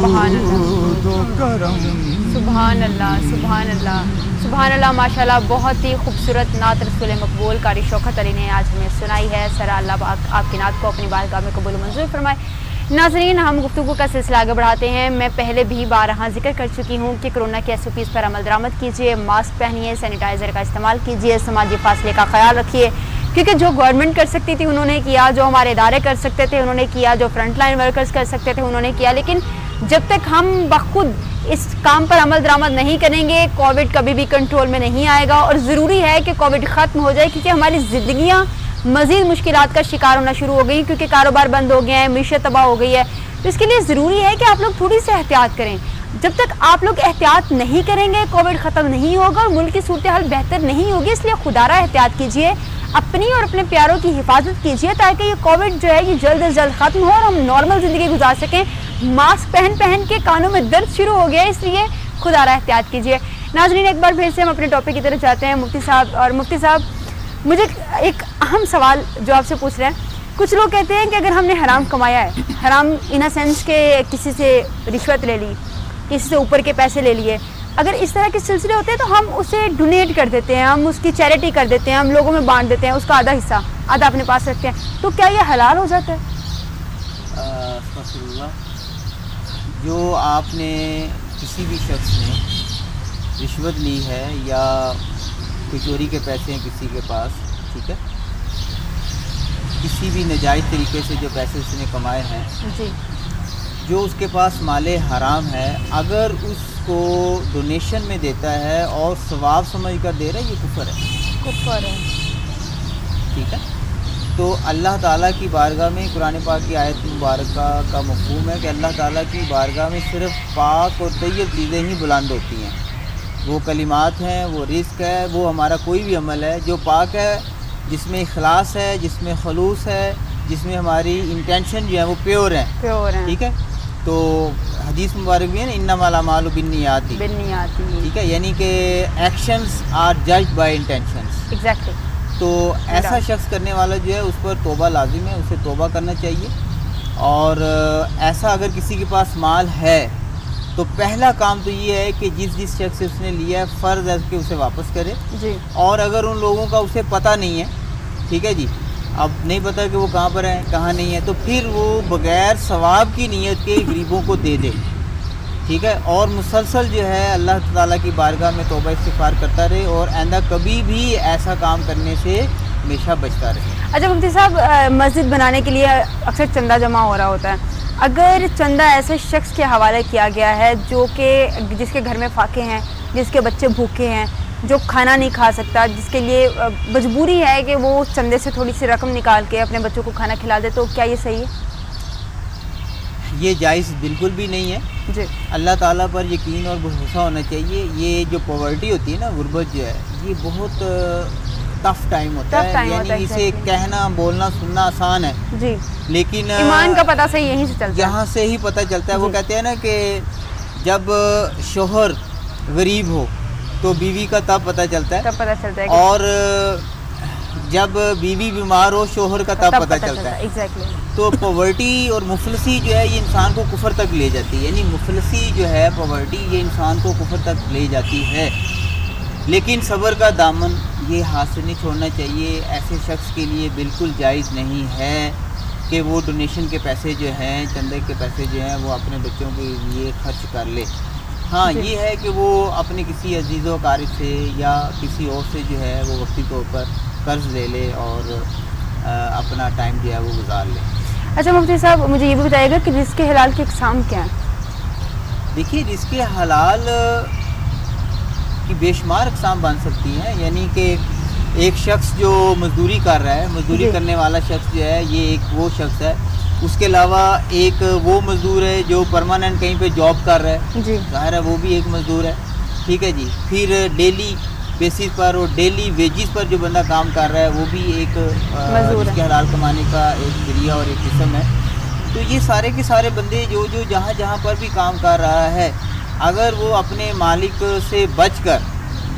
سبحان اللہ سبحان اللہ سبحان اللہ سبحان اللہ، ماشاءاللہ بہت ہی خوبصورت نعت رسول مقبول قاری شوکت علی نے آج ہمیں سنائی ہے. سر اللہ آپ کی نعت کو اپنی بارگاہ میں قبول و منظور فرمائے. ناظرین، ہم گفتگو کا سلسلہ آگے بڑھاتے ہیں. میں پہلے بھی بارہا ذکر کر چکی ہوں کہ کرونا کے SOPs پر عمل درآمد کیجیے، ماسک پہنیے، سینیٹائزر کا استعمال کیجیے، سماجی فاصلے کا خیال رکھیے، کیونکہ جو گورنمنٹ کر سکتی تھی انہوں نے کیا، جو ہمارے ادارے کر سکتے تھے انہوں نے کیا، جو فرنٹ لائن ورکرز کر سکتے تھے انہوں نے کیا. لیکن جب تک ہم بخود اس کام پر عمل درآمد نہیں کریں گے، کووڈ کبھی بھی کنٹرول میں نہیں آئے گا. اور ضروری ہے کہ کووڈ ختم ہو جائے، کیونکہ ہماری زندگیاں مزید مشکلات کا شکار ہونا شروع ہو گئی، کیونکہ کاروبار بند ہو گئے ہیں، معیشت تباہ ہو گئی ہے. تو اس کے لیے ضروری ہے کہ آپ لوگ تھوڑی سی احتیاط کریں. جب تک آپ لوگ احتیاط نہیں کریں گے کووڈ ختم نہیں ہوگا اور ملک کی صورتحال بہتر نہیں ہوگی. اس لیے خدارہ احتیاط کیجیے، اپنی اور اپنے پیاروں کی حفاظت کیجیے، تاکہ یہ کووڈ جو ہے یہ جلد از جلد ختم ہو اور ہم نارمل زندگی گزار سکیں. ماسک پہن کے کانوں میں درد شروع ہو گیا، اس لیے خدارہ احتیاط کیجیے. ناظرین، ایک بار پھر سے ہم اپنے ٹاپک کی طرف جاتے ہیں مفتی صاحب. اور مفتی صاحب، مجھے ایک اہم سوال جو آپ سے پوچھ رہے ہیں. کچھ لوگ کہتے ہیں کہ اگر ہم نے حرام کمایا ہے، حرام ان سینس کہ کسی سے رشوت لے لی، کسی سے اوپر کے پیسے لے لیے، اگر اس طرح کے سلسلے ہوتے ہیں تو ہم اسے ڈونیٹ کر دیتے ہیں، ہم اس کی چیریٹی کر دیتے ہیں، ہم لوگوں میں بانٹ دیتے ہیں، اس کا آدھا حصہ آدھا اپنے پاس رکھتے ہیں، تو کیا یہ حلال ہو جاتا ہے؟ جو آپ نے کسی بھی شخص نے رشوت لی ہے یا کوئی چوری کے پیسے ہیں کسی کے پاس، ٹھیک ہے، کسی بھی ناجائز طریقے سے جو پیسے اس نے کمائے ہیں، جی، جو اس کے پاس مال حرام ہے، اگر اس کو ڈونیشن میں دیتا ہے اور ثواب سمجھ کر دے رہا ہے، یہ کفر ہے. کفر ہے. ٹھیک ہے. تو اللہ تعالیٰ کی بارگاہ میں قرآن پاک کی آیت مبارکہ کا مفہوم ہے کہ اللہ تعالیٰ کی بارگاہ میں صرف پاک اور طیب چیزیں ہی بلند ہوتی ہیں. وہ کلمات ہیں، وہ رزق ہے، وہ ہمارا کوئی بھی عمل ہے جو پاک ہے، جس میں اخلاص ہے، جس میں خلوص ہے، جس میں ہماری انٹینشن جو ہے وہ پیور ہیں. ٹھیک ہے. تو حدیث مبارک بھی ہے نا، انما الاعمال بالنیات، ٹھیک ہے، یعنی کہ actions are judged by intentions. Exactly. تو ایسا شخص کرنے والا جو ہے اس پر توبہ لازم ہے، اسے توبہ کرنا چاہیے. اور ایسا اگر کسی کے پاس مال ہے تو پہلا کام تو یہ ہے کہ جس شخص سے اس نے لیا ہے فرض ہے کہ اسے واپس کرے. جی. اور اگر ان لوگوں کا اسے پتہ نہیں ہے، ٹھیک ہے جی، اب نہیں پتہ کہ وہ کہاں پر ہیں کہاں نہیں ہے، تو پھر وہ بغیر ثواب کی نیت کے غریبوں کو دے دے. ٹھیک ہے. اور مسلسل جو ہے اللہ تعالیٰ کی بارگاہ میں توبہ استغفار کرتا رہے اور آئندہ کبھی بھی ایسا کام کرنے سے ہمیشہ بچتا رہے. اچھا مفتی صاحب، مسجد بنانے کے لیے اکثر چندہ جمع ہو رہا ہوتا ہے. اگر چندہ ایسے شخص کے حوالے کیا گیا ہے جو کہ جس کے گھر میں فاقے ہیں، جس کے بچے بھوکے ہیں، جو کھانا نہیں کھا سکتا، جس کے لیے مجبوری ہے کہ وہ چندے سے تھوڑی سی رقم نکال کے اپنے بچوں کو کھانا کھلا دے، تو کیا یہ صحیح ہے؟ یہ جائز بالکل بھی نہیں ہے. جی. اللہ تعالیٰ پر یقین اور بھروسہ ہونا چاہیے. یہ جو پاورٹی ہوتی ہے نا، غربت جو ہے، یہ بہت ٹف ٹائم ہوتا ہے. یعنی اسے کہنا، بولنا، سننا آسان ہے، جی، لیکن ایمان کا پتہ صحیح یہیں سے چلتا ہے، یہاں سے ہی پتہ چلتا ہے. وہ کہتے ہیں نا کہ جب شوہر غریب ہو تو بیوی کا تب پتہ چلتا ہے، اور جب بیوی بیمار ہو شوہر کا تب پتہ چلتا ہے. ایگزیکٹلی. تو پاورٹی اور مفلسی جو ہے یہ انسان کو کفر تک لے جاتی ہے. یعنی مفلسی جو ہے، پاورٹی، یہ انسان کو کفر تک لے جاتی ہے. لیکن صبر کا دامن یہ ہاتھ سے نہیں چھوڑنا چاہیے. ایسے شخص کے لیے بالکل جائز نہیں ہے کہ وہ ڈونیشن کے پیسے جو ہیں، چندے کے پیسے جو ہیں، وہ اپنے بچوں کے لیے خرچ کر لے. ہاں یہ ہے کہ وہ اپنے کسی عزیز و اقارب سے یا کسی اور سے جو ہے وہ وقتی طور پر قرض لے لے اور اپنا ٹائم جو ہے وہ گزار لے. اچھا مفتی صاحب، مجھے یہ بھی بتائیے گا کہ رزق حلال کی اقسام کیا ہیں؟ دیکھیے، رزق حلال کی بے شمار اقسام بن سکتی ہیں. یعنی کہ ایک شخص جو مزدوری کر رہا ہے، مزدوری کرنے والا شخص جو ہے، یہ ایک وہ شخص ہے. اس کے علاوہ ایک وہ مزدور ہے جو پرماننٹ کہیں پہ جاب کر رہا ہے، جی، ظاہر ہے وہ بھی ایک مزدور ہے. ٹھیک ہے جی. پھر ڈیلی بیسس پر اور ڈیلی ویجز پر جو بندہ کام کر رہا ہے وہ بھی ایک رزق حلال کمانے کا ایک ذریعہ اور ایک قسم ہے. تو یہ سارے کے سارے بندے جو جہاں پر بھی کام کر رہا ہے، اگر وہ اپنے مالک سے بچ کر،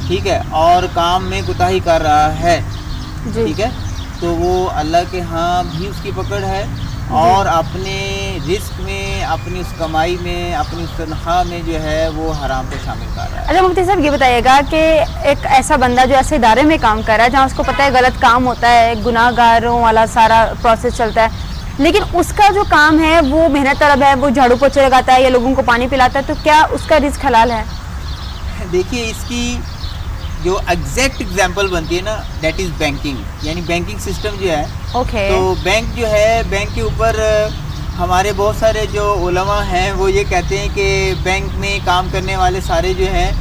ٹھیک ہے، اور کام میں کوتاہی کر رہا ہے، ٹھیک ہے، تو وہ اللہ کے ہاں بھی اس کی پکڑ ہے اور اپنے رزق میں, اپنی اس کمائی میں, اپنی اس تنخواہ میں جو ہے وہ حرام کو شامل کر رہا ہے. اچھا مفتی صاحب یہ بتائیے گا کہ ایک ایسا بندہ جو ایسے ادارے میں کام کر رہا ہے جہاں اس کو پتہ ہے غلط کام ہوتا ہے, گناہ گاروں والا سارا پروسیس چلتا ہے, لیکن اس کا جو کام ہے وہ محنت طلب ہے, وہ جھاڑو پوچھے لگاتا ہے یا لوگوں کو پانی پلاتا ہے, تو کیا اس کا رزق حلال ہے؟ دیکھیے اس کی جو ایگزیکٹ اگزامپل بنتی ہے نا, دیٹ از بینکنگ. یعنی بینکنگ سسٹم جو ہے, اوکے, تو بینک جو ہے, بینک کے اوپر ہمارے بہت سارے جو علماء ہیں وہ یہ کہتے ہیں کہ بینک میں کام کرنے والے سارے جو ہیں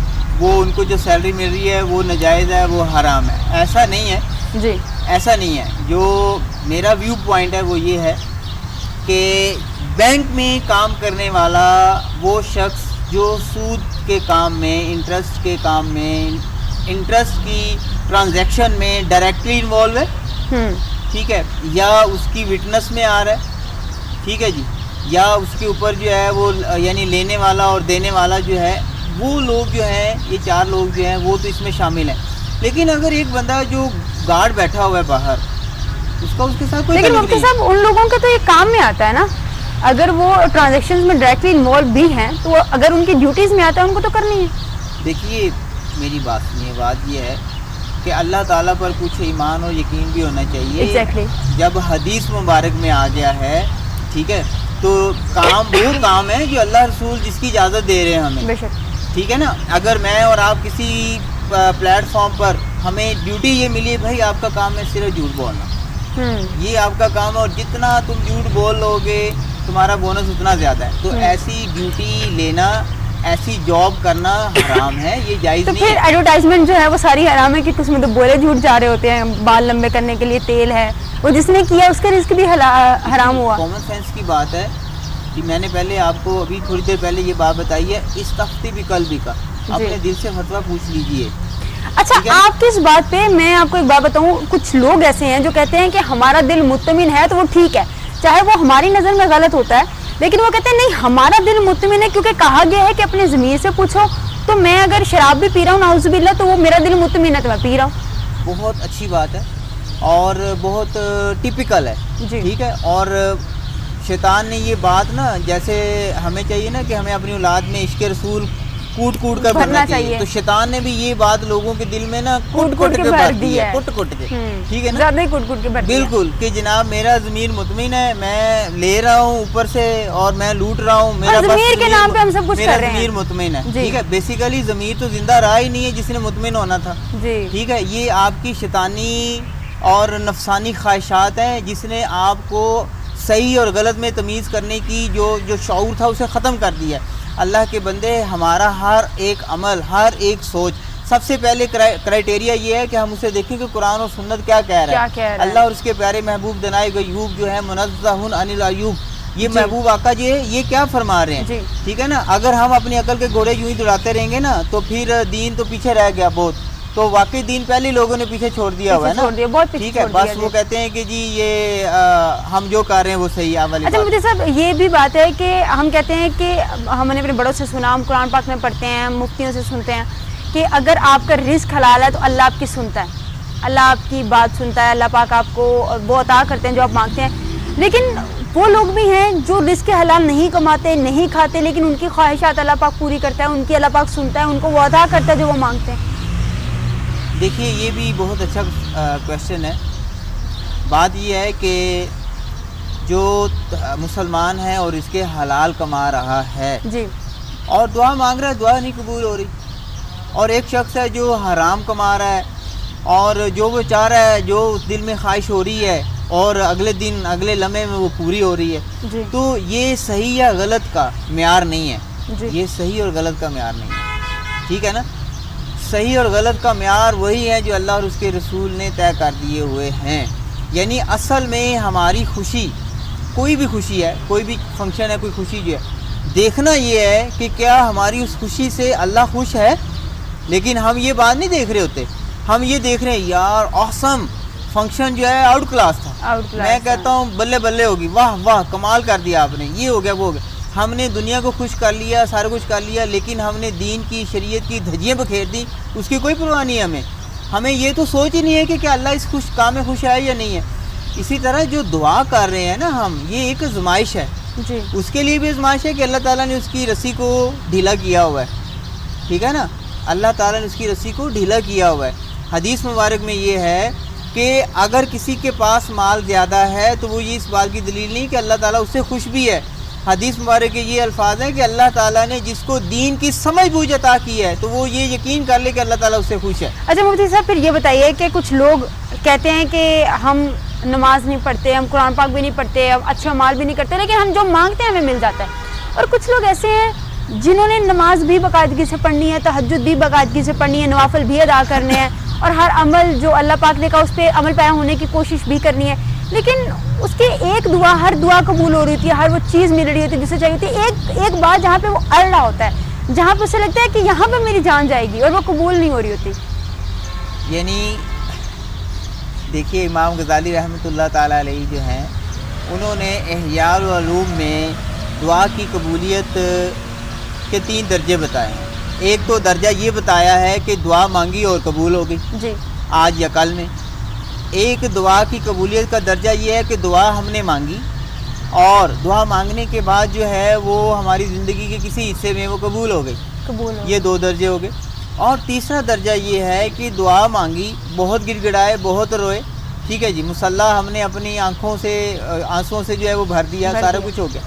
وہ ان کو جو سیلری مل رہی ہے وہ ناجائز ہے, وہ حرام ہے. ایسا نہیں ہے جی, ایسا نہیں ہے. جو میرا ویو پوائنٹ ہے وہ یہ ہے کہ بینک میں کام کرنے والا وہ شخص جو سود کے کام میں, انٹرسٹ کے کام میں, انٹرسٹ کی ٹرانزیکشن میں ڈائریکٹلی انوالو ہے, ٹھیک ہے, یا اس کی وٹنس میں آ رہا ہے, ٹھیک ہے جی, یا اس کے اوپر جو ہے وہ یعنی لینے والا اور دینے والا جو ہے وہ لوگ جو ہیں, یہ 4 لوگ جو ہیں وہ تو اس میں شامل ہیں. لیکن اگر ایک بندہ جو گارڈ بیٹھا ہوا ہے باہر, اس کا اس کے ساتھ کوئی لیکن مفتی صاحب ان لوگوں کے تو یہ کام میں آتا ہے نا, اگر وہ ٹرانزیکشنز میں ڈائریکٹلی انوالو بھی ہیں تو اگر ان کی ڈیوٹیز میں آتا ہے ان کو تو کرنی ہے. دیکھیے میری بات سنیے, بات یہ ہے کہ اللہ تعالیٰ پر کچھ ایمان اور یقین بھی ہونا چاہیے. Exactly. جب حدیث مبارک میں آ گیا ہے, ٹھیک ہے, تو کام وہ کام ہے جو اللہ رسول جس کی اجازت دے رہے ہیں ہمیں, بے شک, ٹھیک ہے نا. اگر میں اور آپ کسی پلیٹ فارم پر ہمیں ڈیوٹی یہ ملی ہے بھائی آپ کا کام ہے صرف جھوٹ بولنا, یہ آپ کا کام ہے اور جتنا تم جھوٹ بول لو گے تمہارا بونس اتنا زیادہ ہے, تو ایسی ڈیوٹی لینا, ایسی جاب کرنا حرام ہے, یہ جائز نہیں ہے. تو پھر ایڈورٹائزمنٹ جو ہے وہ ساری حرام ہے کہ اس میں تو بولے جھوٹ جا رہے ہوتے ہیں, بال لمبے کرنے کے لیے تیل ہے, وہ جس نے کیا اس کا رزق بھی حرام ہوا. کامن سینس کی بات ہے کہ میں نے پہلے آپ کو ابھی تھوڑی دیر پہلے یہ بات بتائی ہے, اس تختی بھی کل بھی کا, اپنے دل سے فتویٰ پوچھ لیجئے. اچھا آپ کس بات پہ, میں آپ کو ایک بات بتاؤں, کچھ لوگ ایسے ہیں جو کہتے ہیں کہ ہمارا دل مطمئن ہے تو وہ ٹھیک ہے, چاہے وہ ہماری نظر میں غلط ہوتا ہے, لیکن وہ کہتے ہیں نہیں ہمارا دل مطمئن ہے کیونکہ کہا گیا ہے کہ اپنے ضمیر سے پوچھو, تو میں اگر شراب بھی پی رہا ہوں نعوذ باللہ تو وہ میرا دل مطمئن ہے تو میں پی رہا ہوں. بہت اچھی بات ہے اور بہت ٹپیکل ہے, ٹھیک ہے. اور شیطان نے یہ بات نا, جیسے ہمیں چاہیے نا کہ ہمیں اپنی اولاد میں عشق رسول کوٹ کوٹ کر بھرنا چاہیے, تو شیطان نے بھی یہ بات لوگوں کے دل میں نا کوٹ کوٹ کے بھر دی ہے, کوٹ کوٹ کے, ٹھیک ہے نا, زیادہ ہی کوٹ کوٹ کے بھر دیا, بالکل, کہ جناب میرا ضمیر مطمئن ہے, میں لے رہا ہوں اوپر سے اور میں لوٹ رہا ہوں, میرا ضمیر کے نام پہ ہم سب کچھ کر رہے ہیں, ضمیر مطمئن ہے, ٹھیک ہے. بیسیکلی ضمیر تو زندہ رہا ہی نہیں ہے جس نے مطمئن ہونا تھا, ٹھیک ہے. یہ آپ کی شیطانی اور نفسانی خواہشات ہیں جس نے آپ کو صحیح اور غلط میں تمیز کرنے کی جو شعور تھا اسے ختم کر دیا. اللہ کے بندے, ہمارا ہر ایک عمل, ہر ایک سوچ, سب سے پہلے کرائٹیریا یہ ہے کہ ہم اسے دیکھیں کہ قرآن اور سنت کیا کہہ رہا ہے. اللہ اور اس کے پیارے محبوب جناب ایوب جو ہے منزہ عن العیوب, یہ محبوب آقا جی ہے, یہ کیا فرما رہے ہیں, ٹھیک ہے نا. اگر ہم اپنی عقل کے گھوڑے یوں ہی دوڑاتے رہیں گے نا تو پھر دین تو پیچھے رہ گیا بہت, تو واقعی دین پہلے لوگوں نے پیچھے چھوڑ دیا ہوا ہے نا, ٹھیک ہے. بس وہ کہتے ہیں کہ جی یہ ہم جو کر رہے ہیں وہ صحیح ہے والی. اچھا مجھے صاحب یہ بھی بات ہے کہ ہم کہتے ہیں کہ ہم نے اپنے بڑوں سے سنا, ہم قرآن پاک میں پڑھتے ہیں, مفتیوں سے سنتے ہیں کہ اگر آپ کا رزق حلال ہے تو اللہ آپ کی سنتا ہے, اللہ آپ کی بات سنتا ہے, اللہ پاک آپ کو وہ عطا کرتے ہیں جو آپ مانگتے ہیں. لیکن وہ لوگ بھی ہیں جو رزق حلال نہیں کماتے, نہیں کھاتے, لیکن ان کی خواہشات اللہ پاک پوری کرتا ہے, ان کی اللہ پاک سنتا ہے, ان کو وہ عطا کرتا ہے جو وہ مانگتے ہیں. دیکھیے یہ بھی بہت اچھا کویشچن ہے. بات یہ ہے کہ جو مسلمان ہے اور اس کے حلال کما رہا ہے جی, اور دعا مانگ رہا ہے, دعا نہیں قبول ہو رہی, اور ایک شخص ہے جو حرام کما رہا ہے اور جو وہ چاہ رہا ہے, جو اس دل میں خواہش ہو رہی ہے اور اگلے دن اگلے لمحے میں وہ پوری ہو رہی ہے, تو یہ صحیح یا غلط کا معیار نہیں ہے. یہ صحیح اور غلط کا معیار نہیں ہے, ٹھیک ہے نا. صحیح اور غلط کا معیار وہی ہے جو اللہ اور اس کے رسول نے طے کر دیے ہوئے ہیں. یعنی اصل میں ہماری خوشی, کوئی بھی خوشی ہے, کوئی بھی فنکشن ہے, کوئی خوشی جو ہے, دیکھنا یہ ہے کہ کیا ہماری اس خوشی سے اللہ خوش ہے. لیکن ہم یہ بات نہیں دیکھ رہے ہوتے, ہم یہ دیکھ رہے ہیں یار آسم فنکشن جو ہے آؤٹ کلاس تھا, میں کہتا ہوں بلے بلے ہوگی, واہ واہ کمال کر دیا آپ نے, یہ ہو گیا وہ ہو گیا. ہم نے دنیا کو خوش کر لیا, سارا کچھ کر لیا, لیکن ہم نے دین کی, شریعت کی دھجیاں بکھیر دی, اس کی کوئی پرواہ نہیں ہے ہمیں. ہمیں یہ تو سوچ ہی نہیں ہے کہ کیا اللہ اس کام میں خوش ہے یا نہیں ہے. اسی طرح جو دعا کر رہے ہیں نا ہم، یہ ایک آزمائش ہے، جی اس کے لیے بھی آزمائش ہے کہ اللہ تعالیٰ نے اس کی رسی کو ڈھیلا کیا ہوا ہے، ٹھیک ہے نا، اللہ تعالیٰ نے اس کی رسی کو ڈھیلا کیا ہوا ہے۔ حدیث مبارک میں یہ ہے کہ اگر کسی کے پاس مال زیادہ ہے تو وہ یہ اس بات کی دلیل نہیں کہ اللہ تعالیٰ اس سے خوش بھی ہے۔ حدیث مبارک کے یہ الفاظ ہیں کہ اللہ تعالیٰ نے جس کو دین کی سمجھ بوجھ عطا کی ہے تو وہ یہ یقین کر لے کہ اللہ تعالیٰ اس سے خوش ہے۔ اچھا مفتی صاحب، پھر یہ بتائیے کہ کچھ لوگ کہتے ہیں کہ ہم نماز نہیں پڑھتے، ہم قرآن پاک بھی نہیں پڑھتے، ہم اچھا مال بھی نہیں کرتے، لیکن ہم جو مانگتے ہیں ہمیں مل جاتا ہے۔ اور کچھ لوگ ایسے ہیں جنہوں نے نماز بھی باقاعدگی سے پڑھنی ہے، تہجد بھی باقاعدگی سے پڑھنی ہے، نوافل بھی ادا کرنے ہیں، اور ہر عمل جو اللہ پاک نے کہا اس پہ عمل پیرا ہونے کی کوشش بھی کرنی ہے، لیکن اس کی ایک دعا، ہر دعا قبول ہو رہی ہوتی ہے، ہر وہ چیز مل رہی ہوتی ہے جسے چاہیے ہوتی ہے، ایک بات جہاں پہ وہ اڑ رہا ہوتا ہے، جہاں پہ اسے لگتا ہے کہ یہاں پہ میری جان جائے گی اور وہ قبول نہیں ہو رہی ہوتی۔ یعنی دیکھیے امام غزالی رحمۃ اللہ تعالیٰ علیہ جو ہیں، انہوں نے احیاء العلوم میں دعا کی قبولیت کے 3 درجے بتائے ہیں۔ ایک تو درجہ یہ بتایا ہے کہ دعا مانگی اور قبول ہو گئی جی آج یا کل میں۔ ایک دعا کی قبولیت کا درجہ یہ ہے کہ دعا ہم نے مانگی اور دعا مانگنے کے بعد جو ہے وہ ہماری زندگی کے کسی حصے میں وہ قبول ہو گئی، قبول ہو۔ یہ 2 درجے ہو گئے۔ اور تیسرا درجہ یہ ہے کہ دعا مانگی، بہت گڑ گڑائے، بہت روئے، ٹھیک ہے جی، مصلی ہم نے اپنی آنکھوں سے آنسوؤں سے جو ہے وہ بھر دیا، سارا کچھ ہو گیا،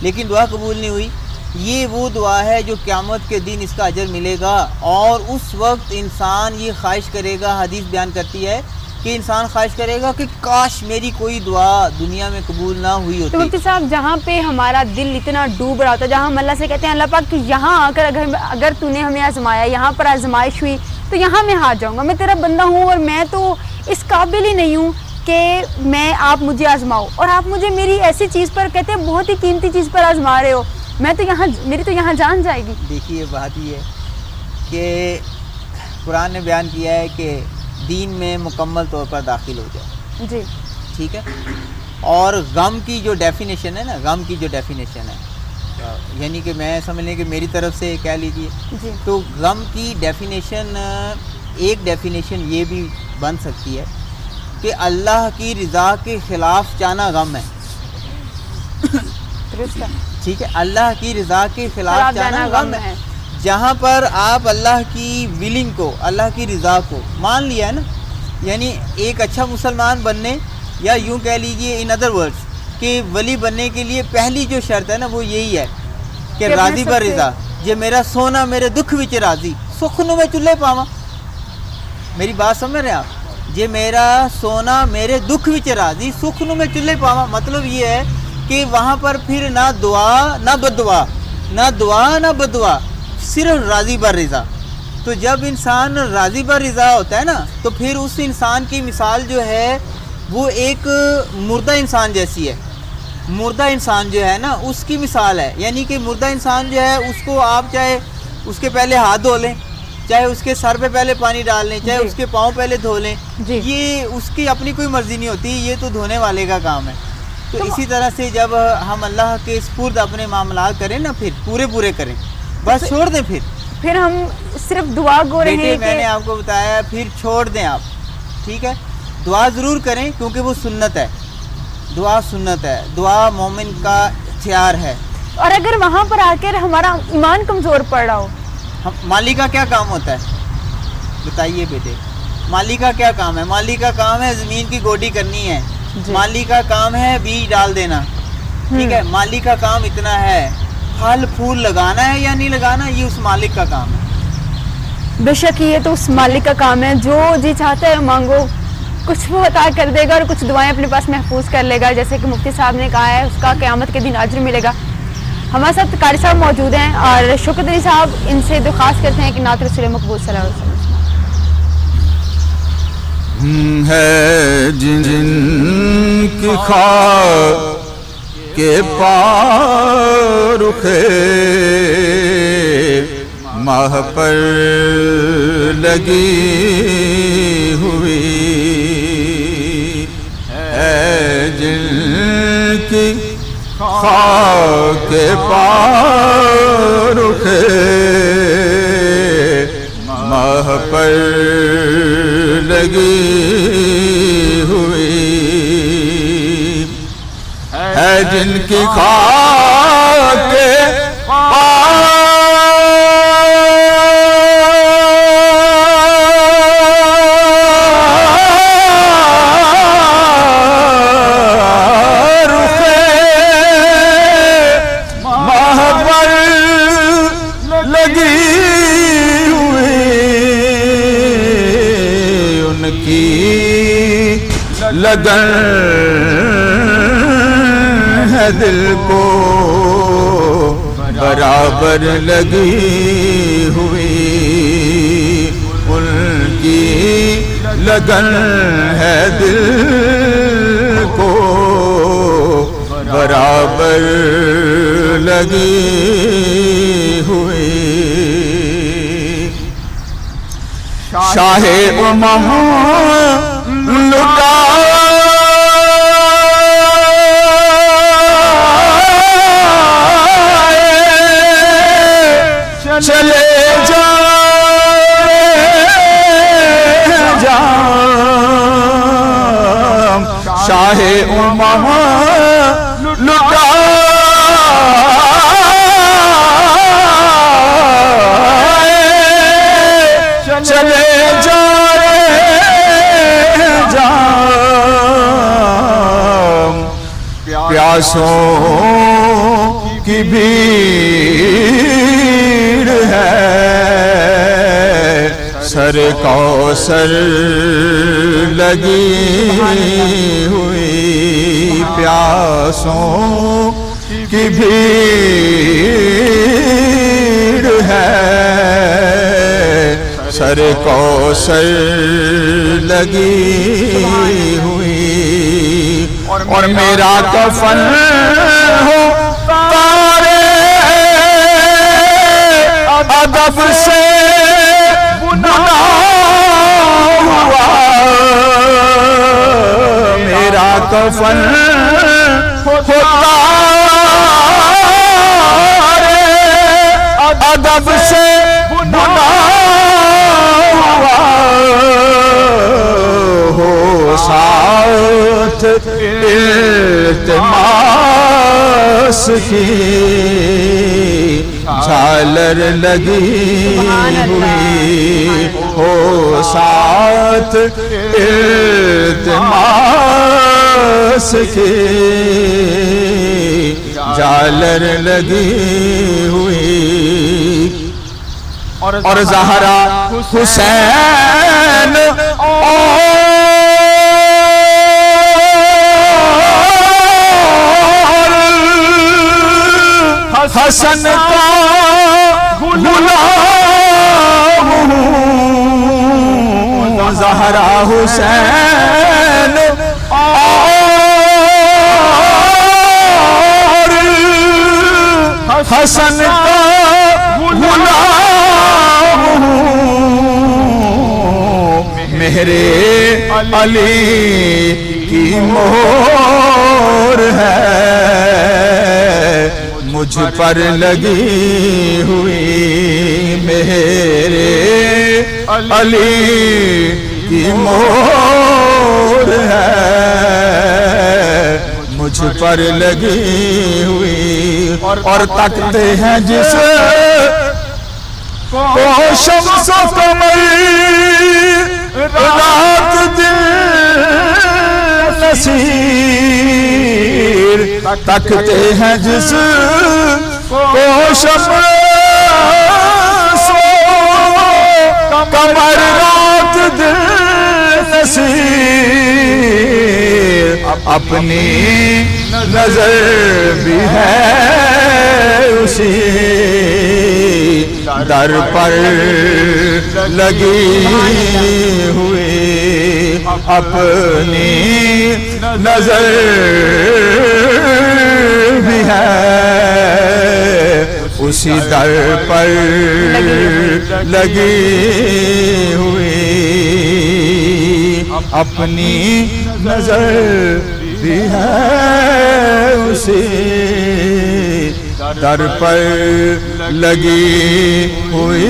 لیکن دعا قبول نہیں ہوئی۔ یہ وہ دعا ہے جو قیامت کے دن اس کا اجر ملے گا، اور اس وقت انسان یہ خواہش کرے گا، حدیث بیان کرتی ہے کہ انسان خواہش کرے گا کہ کاش میری کوئی دعا دنیا میں قبول نہ ہوئی تو ہوتی۔ مفتی صاحب، جہاں پہ ہمارا دل اتنا ڈوب رہا ہوتا ہے، جہاں ہم اللہ سے کہتے ہیں اللہ پاک کہ یہاں آ کر اگر تو نے ہمیں آزمایا، یہاں پر آزمائش ہوئی تو یہاں میں ہار جاؤں گا، میں تیرا بندہ ہوں اور میں تو اس قابل ہی نہیں ہوں کہ آپ مجھے آزماؤ، اور آپ مجھے میری ایسی چیز پر کہتے ہیں بہت ہی قیمتی چیز پر آزما رہے ہو، میں تو یہاں، میری تو یہاں جان جائے گی۔ دیکھیے بات یہ ہے کہ قرآن نے بیان کیا ہے کہ دین میں مکمل طور پر داخل ہو جائے، جی ٹھیک ہے، اور غم کی جو ڈیفینیشن ہے نا، غم کی جو ڈیفینیشن ہے، یعنی کہ میں سمجھ لیں کہ میری طرف سے کہہ لیجیے، جی تو غم کی ڈیفینیشن، ایک ڈیفینیشن یہ بھی بن سکتی ہے کہ اللہ کی رضا کے خلاف جانا غم ہے، درست ہے، ٹھیک ہے، اللہ کی رضا کے خلاف جانا غم ہے۔ جہاں پر آپ اللہ کی ولنگ کو، اللہ کی رضا کو مان لیا ہے نا، یعنی ایک اچھا مسلمان بننے، یا یوں کہہ لیجئے ان ادر ورڈز کہ ولی بننے کے لیے پہلی جو شرط ہے نا وہ یہی ہے کہ راضی بر رضا، جے میرا سونا میرے دکھ وچ راضی، سکھ نو میں چلے پاواں۔ میری بات سمجھ رہے ہیں آپ؟ جے میرا سونا میرے دکھ وچ راضی، سکھ نو میں چلے پاواں، مطلب یہ ہے کہ وہاں پر پھر نہ دعا نہ بدعا، نہ دعا نہ بدعا، صرف راضی بر رضا۔ تو جب انسان راضی بر رضا ہوتا ہے نا تو پھر اس انسان کی مثال جو ہے وہ ایک مردہ انسان جیسی ہے۔ مردہ انسان جو ہے نا اس کی مثال ہے، یعنی کہ مردہ انسان جو ہے اس کو آپ چاہے اس کے پہلے ہاتھ دھو لیں، چاہے اس کے سر پہ پہلے پانی ڈال لیں، چاہے جی اس کے پاؤں پہلے دھو لیں، جی یہ اس کی اپنی کوئی مرضی نہیں ہوتی، یہ تو دھونے والے کا کام ہے۔ تو اسی طرح سے جب ہم اللہ کے سپرد اپنے معاملات کریں نا، پھر پورے کریں، بس چھوڑ دیں، پھر ہم صرف دعا گو رہے ہیں میں نے آپ کو بتایا، پھر چھوڑ دیں آپ، ٹھیک ہے، دعا ضرور کریں کیونکہ وہ سنت ہے، دعا سنت ہے، دعا مومن کا اختیار ہے۔ اور اگر وہاں پر آ کر ہمارا ایمان کمزور پڑ رہا ہو، مالی کا کیا کام ہوتا ہے بتائیے بیٹے؟ مالی کا کیا کام ہے؟ مالی کا کام ہے زمین کی گوڈی کرنی ہے، مالی کا کام ہے بیج ڈال دینا، ٹھیک ہے، مالی کا کام اتنا ہے، پھل پھول لگانا ہے یا نہیں لگانا یہ اس مالک کا کام ہے۔ بے شک یہ تو اس مالک کا کام ہے، جو جی چاہتا ہے مانگو، کچھ وہ عطا کر دے گا اور کچھ دعائیں اپنے پاس محفوظ کر لے گا، جیسے کہ مفتی صاحب نے کہا ہے اس کا قیامت کے دن اجر ملے گا۔ ہمارے ساتھ قاری صاحب موجود ہیں اور شوکت علی صاحب ان سے درخواست کرتے ہیں کہ نعت رسول مقبول صلی اللہ علیہ وسلم ہے جن کی خاک کے پارخ ماہ پر لگی ہوئی ہے، جن کی خاک کے پارخ ماہ پر لگی ہوئی ہے جن کی خاک لگن ہے دل کو برابر لگی ہوئی، ان کی لگن ہے دل کو برابر لگی ہوئی۔ شاہ امم لٹا چلے جام، شاہ امم لٹا چلے پیاسوں کی بھیڑ ہے، سر کوثر لگی ہوئی، پیاسوں کی بھیڑ ہے، سر کوثر لگی ہوئی، اور میرا کفن ہو تارے ادب سے بنا ہوا، میرا کفن ہو تارے ادب سے بنا ہوا، ہو ساتھ التماس کی جھالر لگی ہوئی، ہو ساتھ التماس کی جھالر لگی ہوئی، اور زہرا حسین حسن کا غلام ہوں، زہرا حسین اور حسن کا غلام ہوں، میرے علی کی مہر ہے مجھ پر لگی ہوئی، میرے علی کی مہر ہے مجھ پر لگی ہوئی، اور تکتے ہیں جس کو شمس و قمر رات دن نصیر، تکتے ہیں جس کو شمس و قمر رات دن نصیر، اپنی نظر بھی ہے اسی در پر لگی ہوئی، اپنی نظر بھی ہے اسی در پر لگی ہوئی، اپنی نظر بھی ہے اسی در پر لگی ہوئی۔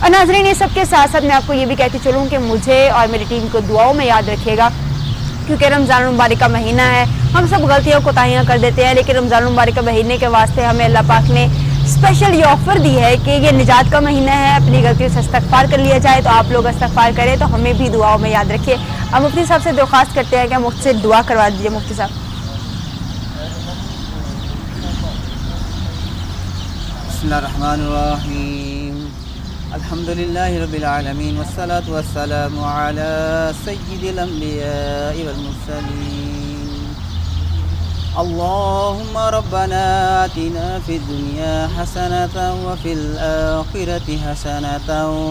اور ناظرین، یہ سب کے ساتھ ساتھ میں آپ کو یہ بھی کہتی چلوں کہ مجھے اور میری ٹیم کو دعاؤں میں یاد رکھیے گا، کیونکہ رمضان المبارک کا مہینہ ہے۔ ہم سب غلطیاں کوتاہیاں کر دیتے ہیں، لیکن رمضان المبارک کا مہینے کے واسطے ہمیں اللہ پاک نے اسپیشل یہ آفر دی ہے کہ یہ نجات کا مہینہ ہے، اپنی غلطیوں سے استغفار کر لیا جائے۔ تو آپ لوگ استغفار کریں تو ہمیں بھی دعاؤں میں یاد رکھیے۔ اب مفتی صاحب سے درخواست کرتے ہیں کہ مجھ سے دعا کروا دیجیے مفتی صاحب۔ بسم اللہ الرحمن الرحیم، الحمدللہ رب العالمین والصلاة والسلام علی سید الانبیاء والمرسلین، اللہم ربنا آتنا فی الدنیا حسنة وفی الآخرة حسنة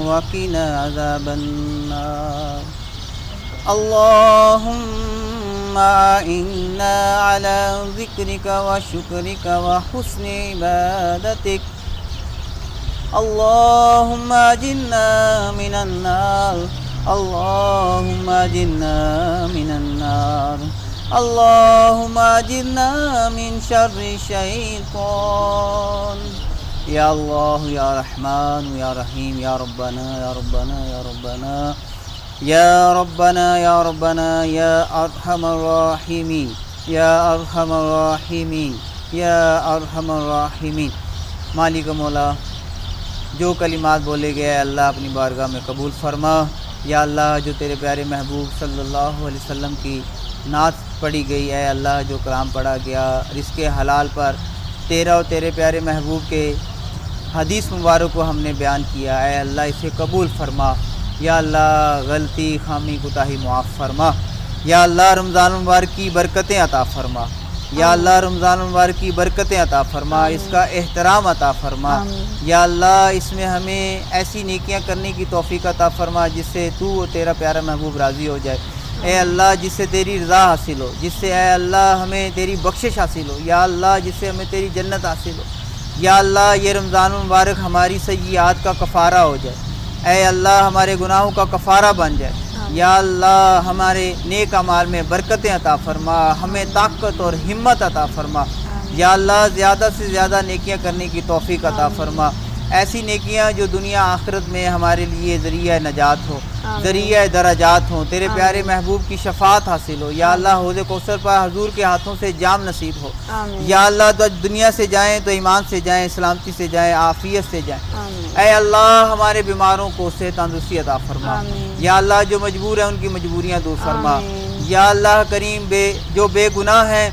وقنا عذاب النار، اللہم اعنا علی ذکرک وشکرک وحسن عبادتک، اللہم اجرنا من النار، اللہم اجرنا من النار، اللہم اجرنا من شر الشیطان، یا اللہ یا رحمان یا رحیم یا ربنا یا ربنا یا ربنا یا ربنا یا ربنا یا ارحم الراحمین یا ارحم الراحمین یا ارحم الراحمین۔ مالک مولا، جو کلمات بولے گئے اللہ اپنی بارگاہ میں قبول فرما۔ یا اللہ، جو تیرے پیارے محبوب صلی اللہ علیہ وسلم کی نعت پڑھی گئی، اے اللہ جو کلام پڑھا گیا رزق حلال پر تیرا اور تیرے پیارے محبوب کے حدیث مبارک کو ہم نے بیان کیا، اے اللہ اسے قبول فرما۔ یا اللہ غلطی خامی کوتاہی معاف فرما۔ یا اللہ رمضان المبارک کی برکتیں عطا فرما۔ یا اللہ رمضان المبارک کی برکتیں عطا فرما، اس کا احترام عطا فرما۔ یا اللہ اس میں ہمیں ایسی نیکیاں کرنے کی توفیق عطا فرما جس سے تو اور تیرا پیارا محبوب راضی ہو جائے، اے اللہ جس سے تیری رضا حاصل ہو، جس سے اے اللہ ہمیں تیری بخشش حاصل ہو، یا اللہ جس سے ہمیں تیری جنت حاصل ہو۔ یا اللہ یہ رمضان المبارک ہماری سیئات کا کفارہ ہو جائے، اے اللہ ہمارے گناہوں کا کفارہ بن جائے۔ یا اللہ ہمارے نیک اعمال میں برکتیں عطا فرما، ہمیں طاقت اور ہمت عطا فرما۔ یا اللہ زیادہ سے زیادہ نیکیاں کرنے کی توفیق عطا فرما، ایسی نیکیاں جو دنیا آخرت میں ہمارے لیے ذریعہ نجات ہو، ذریعہ درجات ہوں، تیرے پیارے محبوب کی شفاعت حاصل ہو۔ یا اللہ حوض کوثر پر حضور کے ہاتھوں سے جام نصیب ہو۔ یا اللہ تو دنیا سے جائیں تو ایمان سے جائیں، سلامتی سے جائیں، عافیت سے جائیں۔ اے اللہ ہمارے بیماروں کو صحت تندرستی عطا فرما۔ یا اللہ جو مجبور ہیں ان کی مجبوریاں دور فرما۔ یا اللہ کریم جو بے گناہ ہیں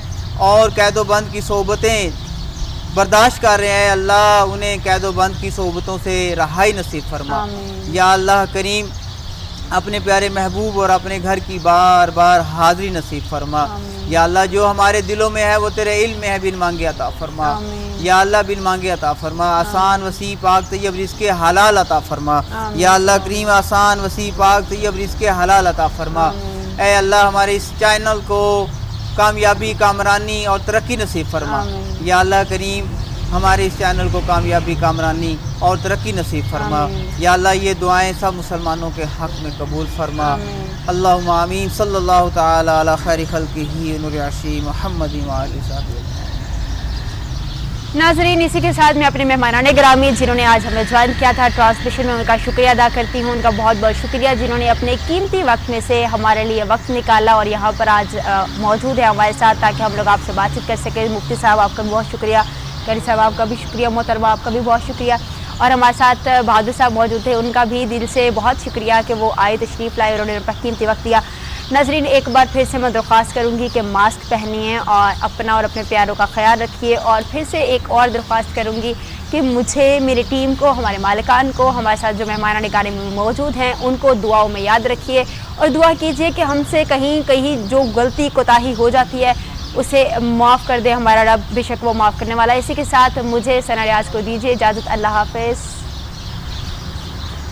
اور قید و بند کی صحبتیں برداشت کر رہے ہیں، اللہ انہیں قید و بند کی صحبتوں سے رہائی نصیب فرما۔ یا اللہ کریم اپنے پیارے محبوب اور اپنے گھر کی بار بار حاضری نصیب فرما۔ یا اللہ جو ہمارے دلوں میں ہے وہ تیرے علم میں ہے، بن مانگے عطا فرما۔ یا اللہ بن مانگے عطا فرما، آسان وسیع پاک طیب رزق حلال عطا فرما۔ یا اللہ کریم آسان وسیع پاک طیب رزق حلال عطا فرما۔ اے اللہ ہمارے اس چینل کو کامیابی، کامرانی اور ترقی نصیب فرما۔ یا اللہ کریم ہمارے اس چینل کو کامیابی، کامرانی اور ترقی نصیب فرما۔ یا اللہ یہ دعائیں سب مسلمانوں کے حق میں قبول فرما۔ اللہم آمین۔ صلی اللہ تعالی علی خیر خلقہ نور عرشی محمد و آلہ وصحبہ۔ ناظرین اسی کے ساتھ میں اپنے مہمانان گرامی جنہوں نے آج ہمیں جوائن کیا تھا ٹرانسمیشن میں، ان کا شکریہ ادا کرتی ہوں، ان کا بہت بہت شکریہ جنہوں نے اپنے قیمتی وقت میں سے ہمارے لیے وقت نکالا اور یہاں پر آج موجود ہے ہمارے ساتھ تاکہ ہم لوگ آپ سے بات چیت کر سکیں۔ مفتی صاحب آپ کا بھی بہت شکریہ، قاری صاحب آپ کا بھی شکریہ، محترمہ آپ کا بھی بہت شکریہ، اور ہمارے ساتھ بہادر صاحب موجود تھے، ان کا بھی دل سے بہت شکریہ کہ وہ آئے، تشریف لائے اور انہوں نے اپنا قیمتی وقت دیا۔ ناظرین ایک بار پھر سے میں درخواست کروں گی کہ ماسک پہنیے اور اپنا اور اپنے پیاروں کا خیال رکھیے، اور پھر سے ایک اور درخواست کروں گی کہ مجھے، میری ٹیم کو، ہمارے مالکان کو، ہمارے ساتھ جو مہمان نگارے میں موجود ہیں ان کو دعاؤں میں یاد رکھیے اور دعا کیجیے کہ ہم سے کہیں جو غلطی کوتاہی ہو جاتی ہے اسے معاف کر دے ہمارا رب، بے شک وہ معاف کرنے والا ہے۔ اسی کے ساتھ مجھے ثنا ریاض کو دیجیے اجازت، اللہ حافظ۔